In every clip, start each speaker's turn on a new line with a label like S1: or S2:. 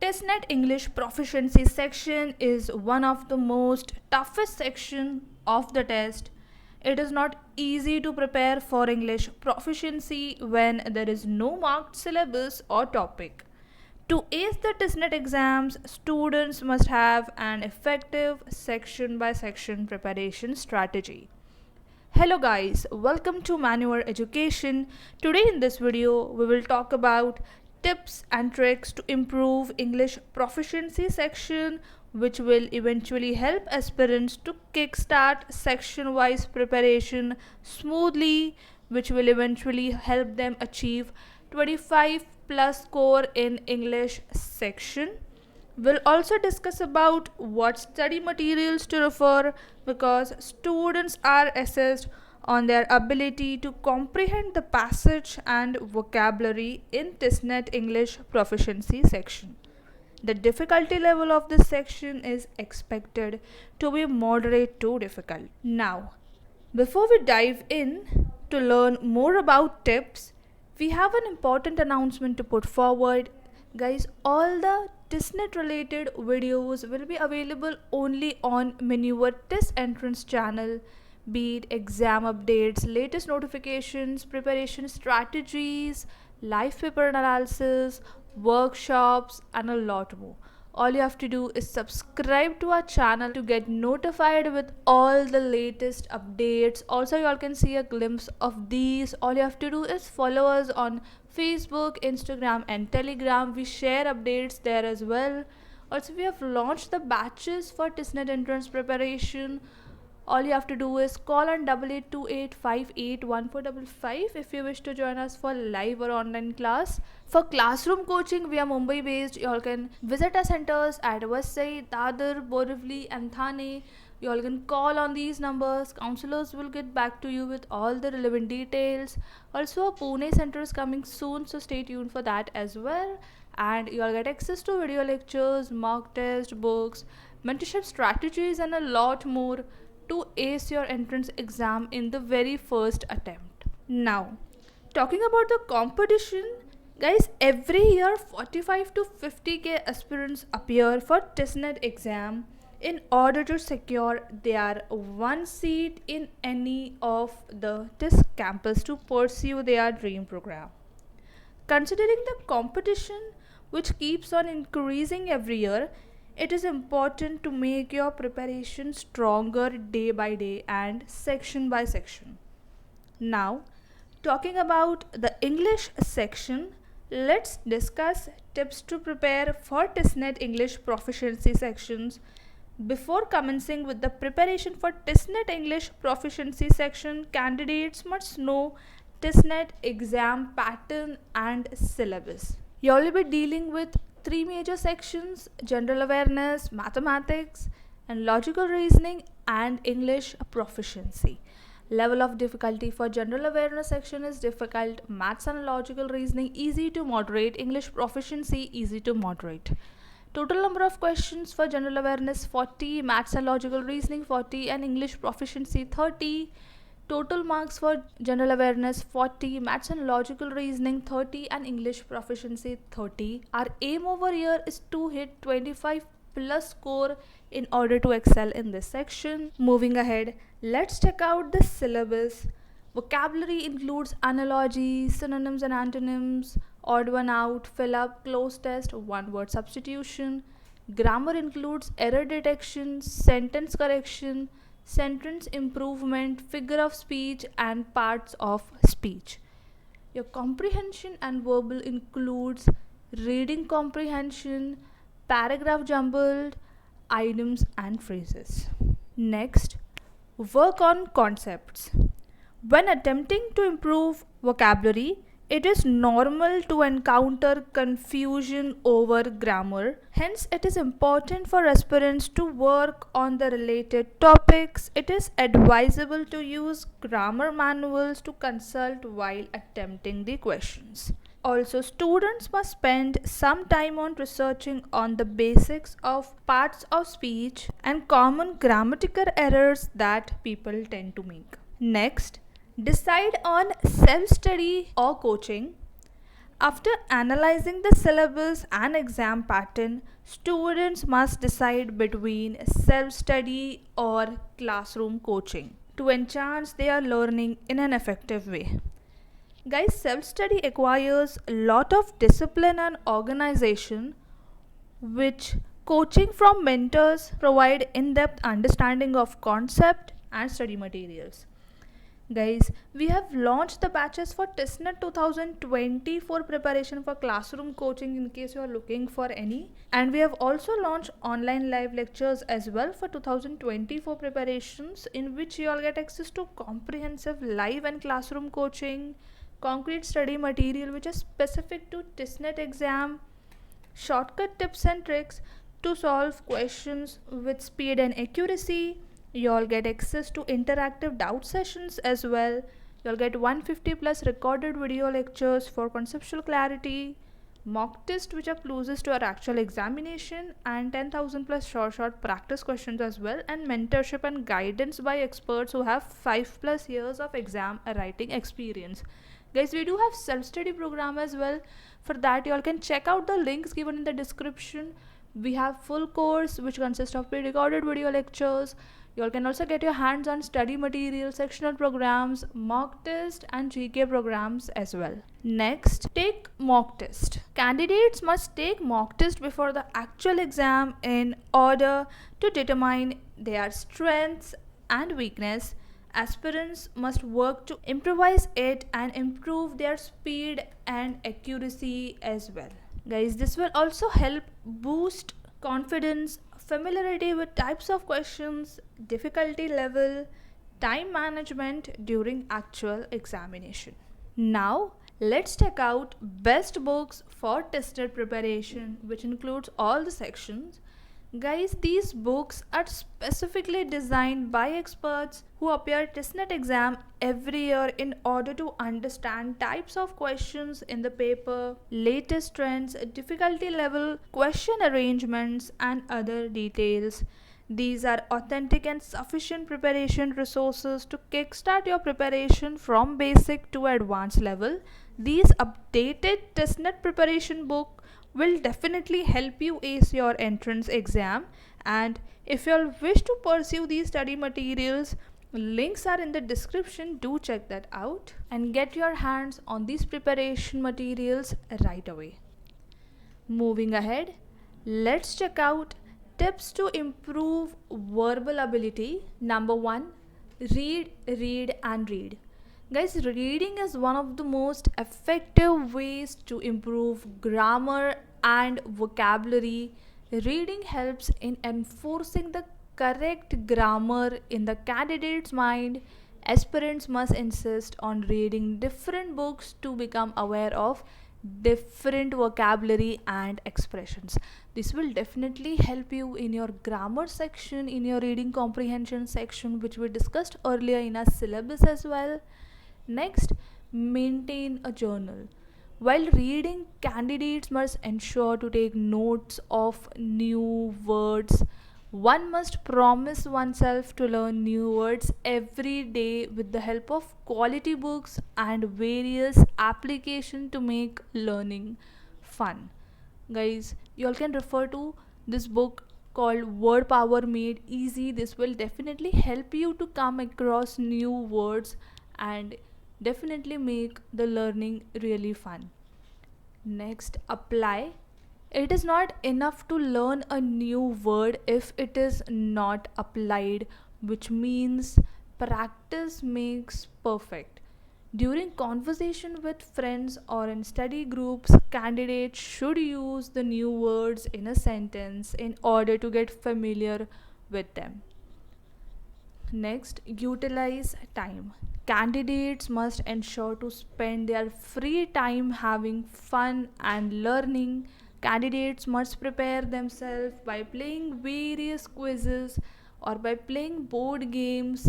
S1: TISSNET English Proficiency section is one of the most toughest section of the test. It is not easy to prepare for English proficiency when there is no marked syllabus or topic. To ace the TISSNET exams, students must have an effective section by section preparation strategy. Hello guys, welcome to Manoeuvre Education. Today in this video, we will talk about tips and tricks to improve English proficiency section, which will eventually help aspirants to kickstart section-wise preparation smoothly, which will eventually help them achieve 25 plus score in English section. We'll also discuss about what study materials to refer because students are assessed on their ability to comprehend the passage and vocabulary in TISSNET English Proficiency section. The difficulty level of this section is expected to be moderate to difficult. Now, before we dive in to learn more about tips, we have an important announcement to put forward. Guys, all the TISSNET related videos will be available only on Manoeuvre TISS Entrance channel, be it exam updates, latest notifications, preparation strategies, live paper analysis, workshops, and a lot more. All you have to do is subscribe to our channel to get notified with all the latest updates. Also, you all can see a glimpse of these. All you have to do is follow us on Facebook, Instagram, and Telegram. We share updates there as well. Also, we have launched the batches for TISSNET entrance preparation. All you have to do is call on 8828581455 if you wish to join us for live or online class. For classroom coaching, we are Mumbai based. You all can visit our centers at Vasai, Dadar, Borivali, and Thane. You all can call on these numbers. Counselors will get back to you with all the relevant details. Also, our Pune center is coming soon, so stay tuned for that as well. And you all get access to video lectures, mock test, books, mentorship strategies, and a lot more to ace your entrance exam in the very first attempt. Now, talking about the competition, guys, every year 45 to 50k aspirants appear for TISSNET exam in order to secure their one seat in any of the TISS campus to pursue their dream program. Considering the competition, which keeps on increasing every year, it is important to make your preparation stronger day by day and section by section. Now, talking about the English section, let's discuss tips to prepare for TISSNET English proficiency sections. Before commencing with the preparation for TISSNET English proficiency section, candidates must know TISSNET exam pattern and syllabus. You will be dealing with three major sections: general awareness, mathematics, and logical reasoning, and English proficiency. Level of difficulty for general awareness section is difficult, maths and logical reasoning easy to moderate, English proficiency easy to moderate. Total number of questions for general awareness 40, maths and logical reasoning 40, and English proficiency 30. Total marks for general awareness 40, maths and logical reasoning 30, and English proficiency 30. Our aim over here is to hit 25 plus score in order to excel in this section. Moving ahead, let's check out the syllabus. Vocabulary includes analogies, synonyms and antonyms, odd one out, fill up, close test, one word substitution. Grammar includes error detection, sentence correction, sentence improvement, figure of speech, and parts of speech. Your comprehension and verbal includes reading comprehension, paragraph jumbled, items and phrases. Next, work on concepts. When attempting to improve vocabulary, it is normal to encounter confusion over grammar. Hence, it is important for aspirants to work on the related topics. It is advisable to use grammar manuals to consult while attempting the questions. Also, students must spend some time on researching on the basics of parts of speech and common grammatical errors that people tend to make. Next, decide on self-study or coaching. After analyzing the syllabus and exam pattern, students must decide between self-study or classroom coaching to enhance their learning in an effective way. Guys, self-study requires a lot of discipline and organization, which coaching from mentors provide in-depth understanding of concept and study materials. Guys, we have launched the batches for TISSNET 2020 for preparation for classroom coaching in case you are looking for any. And we have also launched online live lectures as well for 2024 preparations, in which you all get access to comprehensive live and classroom coaching, concrete study material which is specific to TISSNET exam, shortcut tips and tricks to solve questions with speed and accuracy. You all get access to interactive doubt sessions as well. You'll get 150 plus recorded video lectures for conceptual clarity, mock tests which are closest to our actual examination, and 10,000 plus short practice questions as well, and mentorship and guidance by experts who have 5 plus years of exam writing experience. Guys, we do have self-study program as well. For that, you all can check out the links given in the description. We have full course which consists of pre-recorded video lectures. You all can also get your hands on study material, sectional programs, mock test and GK programs as well. Next, take mock test. Candidates must take mock test before the actual exam in order to determine their strengths and weakness. Aspirants must work to improvise it and improve their speed and accuracy as well. Guys, this will also help boost confidence, familiarity with types of questions, difficulty level, time management during actual examination. Now, let's check out best books for TISSNET preparation, which includes all the sections. Guys, these books are specifically designed by experts who appear TISSNET exam every year in order to understand types of questions in the paper, latest trends, difficulty level, question arrangements, and other details. These are authentic and sufficient preparation resources to kickstart your preparation from basic to advanced level. These updated TISSNET preparation book will definitely help you ace your entrance exam, and if you all wish to pursue these study materials, links are in the description. Do check that out and get your hands on these preparation materials right away. Moving ahead, let's check out tips to improve verbal ability. Number 1, read, read and read. Guys, reading is one of the most effective ways to improve grammar and vocabulary. Reading helps in enforcing the correct grammar in the candidate's mind. Aspirants must insist on reading different books to become aware of different vocabulary and expressions. This will definitely help you in your grammar section, in your reading comprehension section, which we discussed earlier in our syllabus as well. Next, maintain a journal. While reading, candidates must ensure to take notes of new words. One must promise oneself to learn new words every day with the help of quality books and various applications to make learning fun. Guys, you all can refer to this book called Word Power Made Easy. This will definitely help you to come across new words and definitely make the learning really fun. Next, apply. It is not enough to learn a new word if it is not applied, which means practice makes perfect. During conversation with friends or in study groups, candidates should use the new words in a sentence in order to get familiar with them. Next, utilize time. Candidates must ensure to spend their free time having fun and learning. Candidates must prepare themselves by playing various quizzes or by playing board games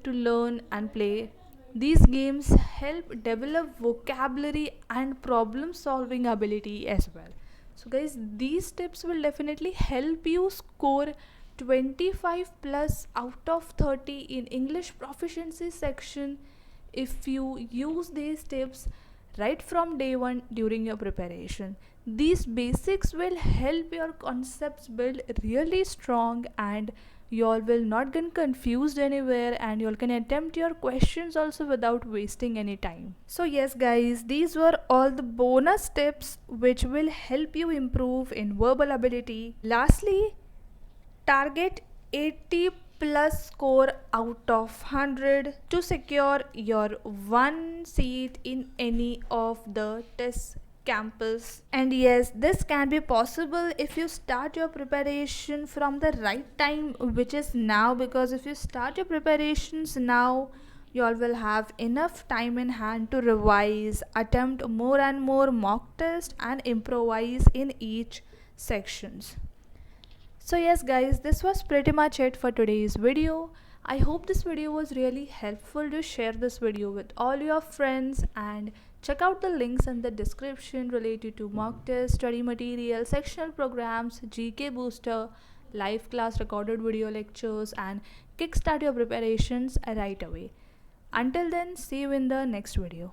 S1: to learn and play. These games help develop vocabulary and problem solving ability as well. So guys, these tips will definitely help you score 25 plus out of 30 in English proficiency section if you use these tips right from day one during your preparation. These basics will help your concepts build really strong, and you all will not get confused anywhere, and you all can attempt your questions also without wasting any time. So yes guys, these were all the bonus tips which will help you improve in verbal ability. Lastly, target 80 plus score out of 100 to secure your one seat in any of the test campus. And yes, this can be possible if you start your preparation from the right time, which is now, because if you start your preparations now, you all will have enough time in hand to revise, attempt more and more mock tests, and improvise in each sections. So yes guys, this was pretty much it for today's video. I hope this video was really helpful. To share this video with all your friends and check out the links in the description related to mock test, study material, sectional programs, GK booster, live class recorded video lectures, and kickstart your preparations right away. Until then, see you in the next video.